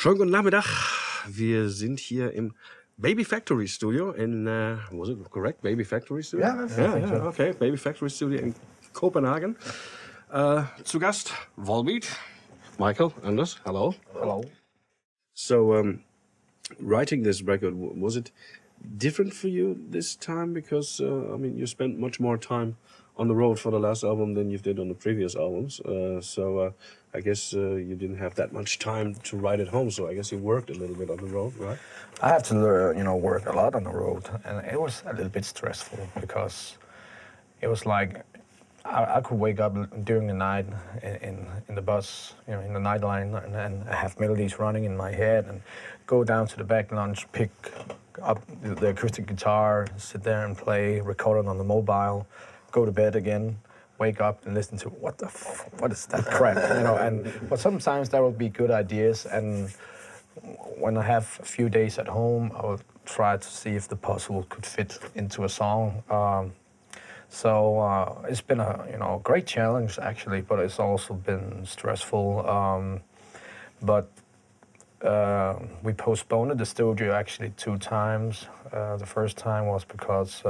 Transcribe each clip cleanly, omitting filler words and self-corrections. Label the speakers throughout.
Speaker 1: Schönen guten Nachmittag. Wir sind hier im Baby Factory Studio in, was it correct? Baby Factory Studio?
Speaker 2: Yeah, I think so.
Speaker 1: Okay. Baby Factory Studio in Copenhagen. Zu Gast Volbeat, Michael, Anders, hello.
Speaker 2: Hello.
Speaker 1: So, writing this record, was it different for you this time? Because, I mean, you spent much more time on the road for the last album than you did on the previous albums. So I guess you didn't have that much time to write at home. So I guess you worked a little bit on the road, right?
Speaker 2: I have to work a lot on the road, and it was a little bit stressful because it was like I could wake up during the night in the bus, in the night line, and I have melodies running in my head, and go down to the back lounge, pick up the acoustic guitar, sit there and play, record it on the mobile, go to bed again, wake up and listen to what is that crap, but sometimes there will be good ideas, and when I have a few days at home, I will try to see if the puzzle could fit into a song. So it's been a great challenge actually, but it's also been stressful. But we postponed the studio actually 2 times. The first time was because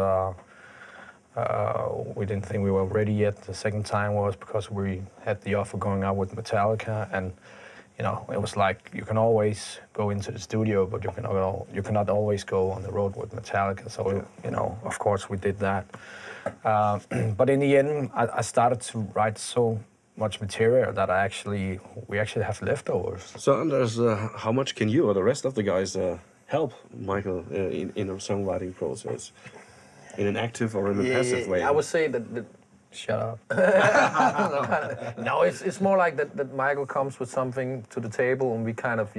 Speaker 2: we didn't think we were ready yet. The second time was because we had the offer going out with Metallica, and it was like you can always go into the studio, but you cannot always go on the road with Metallica. So of course we did that. But in the end, I started to write so much material that we actually have leftovers.
Speaker 1: So Anders, how much can you or the rest of the guys help Michael in a songwriting process? In an active or in a passive way?
Speaker 3: I would say that shut up. No, it's more like that Michael comes with something to the table, and we kind of,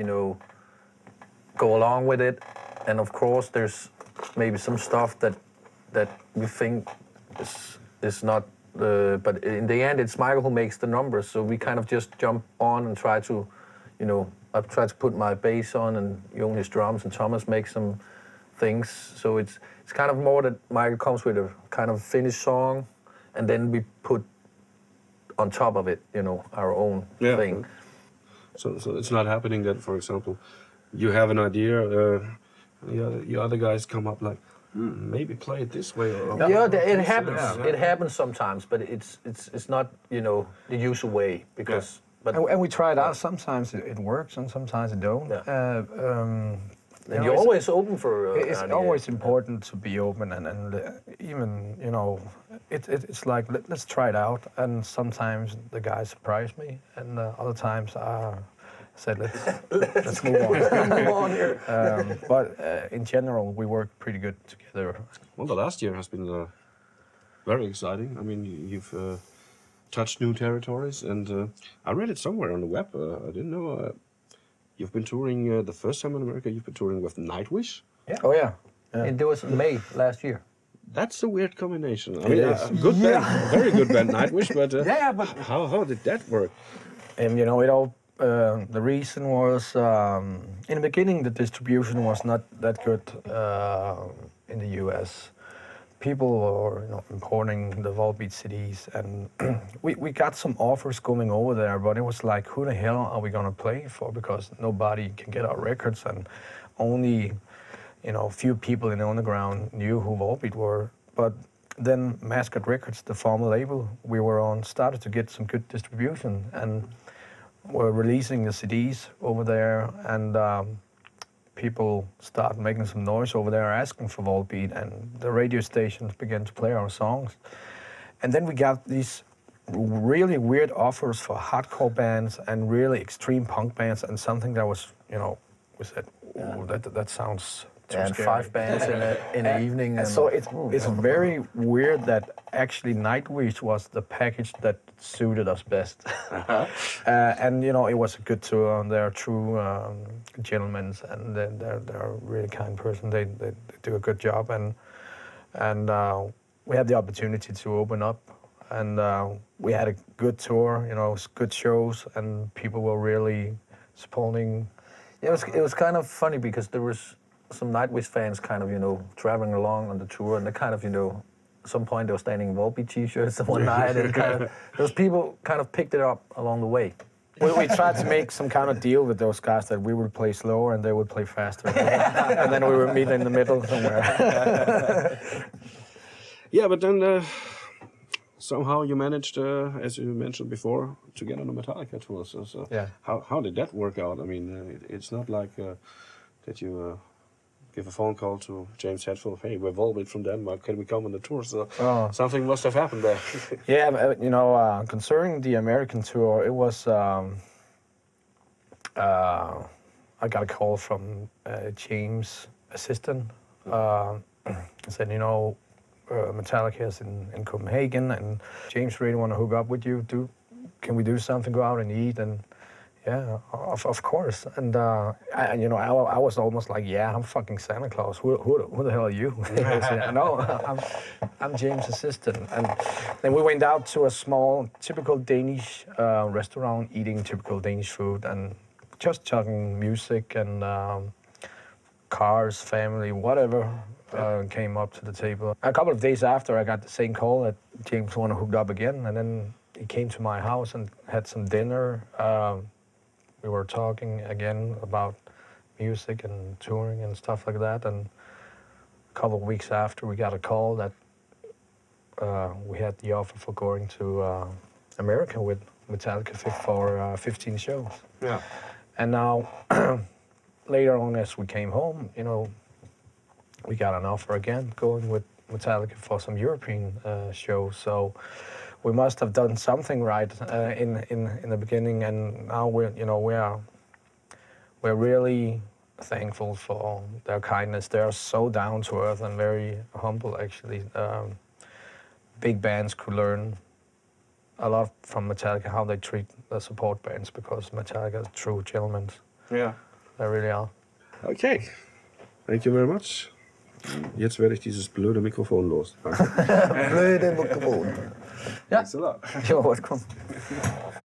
Speaker 3: go along with it. And of course, there's maybe some stuff that we think is not, but in the end, it's Michael who makes the numbers. So we kind of just jump on and try to, I've tried to put my bass on, and Jon his drums, and Thomas makes some things. So it's kind of more that Michael comes with a kind of finished song, and then we put on top of it, our own thing.
Speaker 1: So it's not happening that, for example, you have an idea, the other guys come up like, maybe play it this way.
Speaker 3: It happens. Yeah. It happens sometimes, but it's not the usual way because. But
Speaker 2: and we try it out. Sometimes it works, and sometimes it don't.
Speaker 3: Yeah. And you're always open for.
Speaker 2: It's always important to be open, and even it's like let's try it out. And sometimes the guys surprise me, and other times I said let's move on.
Speaker 3: Move on here.
Speaker 2: But in general, we work pretty good together.
Speaker 1: Well, the last year has been very exciting. I mean, you've touched new territories, and I read it somewhere on the web. I didn't know. You've been touring the first time in America. You've been touring with Nightwish.
Speaker 2: Yeah. Oh yeah.
Speaker 3: And it was May last year.
Speaker 1: That's a weird combination. I mean, good band, very good band, Nightwish. But
Speaker 2: but
Speaker 1: how did that work?
Speaker 2: And it all. The reason was in the beginning the distribution was not that good in the U.S. People were importing the Volbeat CDs, and we got some offers going over there, but it was like, who the hell are we gonna play for? Because nobody can get our records, and only few people in the underground knew who Volbeat were. But then Mascot Records, the former label we were on, started to get some good distribution, and were releasing the CDs over there, and people started making some noise over there asking for Volbeat, and the radio stations began to play our songs. And then we got these really weird offers for hardcore bands and really extreme punk bands, and something that was, we said, that sounds too
Speaker 3: and
Speaker 2: scary.
Speaker 3: 5 bands in the evening.
Speaker 2: And so it's very weird that actually Nightwish was the package that suited us best. And it was a good tour, and they're true gentlemen, and they're a really kind person. They do a good job, and we had the opportunity to open up, and we had a good tour, good shows, and people were really supporting.
Speaker 3: It was kind of funny because there was some Nightwish fans kind of, traveling along on the tour, and they kind of, at some point they were standing in Volbeat t-shirts one night, and kind of, those people kind of picked it up along the way.
Speaker 2: We tried to make some kind of deal with those guys that we would play slower and they would play faster. And then we would meet in the middle somewhere.
Speaker 1: Yeah, but then somehow you managed, as you mentioned before, to get on a Metallica tour. So
Speaker 2: Yeah.
Speaker 1: how did that work out? I mean, it's not like that you give a phone call to James Hetfield, hey, we're Volbeat from Denmark, can we come on the tour? So something must have happened there.
Speaker 2: Yeah, you know, concerning the American tour, it was, I got a call from James' assistant. He said, you know, Metallica is in Copenhagen, and James really want to hook up with you. Can we do something? Go out and eat? And yeah, of course. And I was almost like, yeah, I'm fucking Santa Claus. Who the hell are you? No, I'm James' assistant. And then we went out to a small, typical Danish restaurant, eating typical Danish food, and just talking music and cars, family, whatever. Came up to the table. A couple of days after, I got the same call that James wanted hooked up again, and then he came to my house and had some dinner. We were talking again about music and touring and stuff like that, and a couple of weeks after, we got a call that we had the offer for going to America with Metallica for 15 shows.
Speaker 1: Yeah.
Speaker 2: And now, later on, as we came home, you know, we got an offer again, going with Metallica for some European shows. So we must have done something right in the beginning, and now we're really thankful for their kindness. They're so down to earth and very humble, actually. Big bands could learn a lot from Metallica, how they treat the support bands, because Metallica are true gentlemen.
Speaker 1: Yeah.
Speaker 2: They really are.
Speaker 1: Okay. Thank you very much. Jetzt werde ich dieses blöde Mikrofon los.
Speaker 2: Blöde Mikrofon.
Speaker 1: Thanks a lot.
Speaker 2: You're welcome.